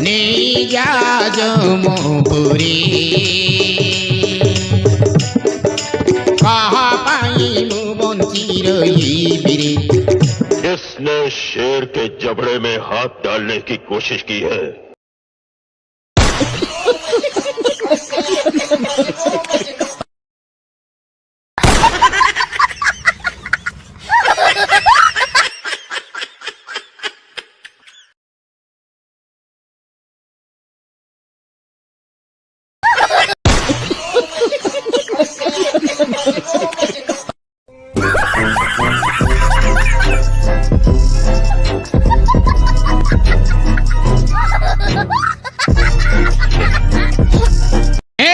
নেই যা যমপুরে কাহা পাই মু বঞ্চি রহিবিরে। जिसने शेर के जबड़े में हाथ डालने की कोशिश की है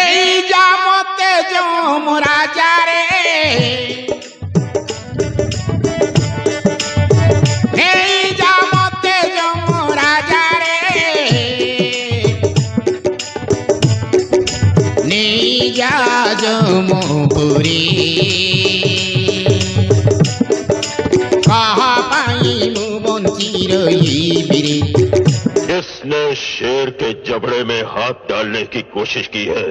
এই জামতে যম রাজা রে, এই জামতে যম রাজা রে, নেই যা যমপুরে কাহা পাই মু বঞ্চি রহিবিরে। जिसने शेर के जबड़े में हाथ डालने की कोशिश की है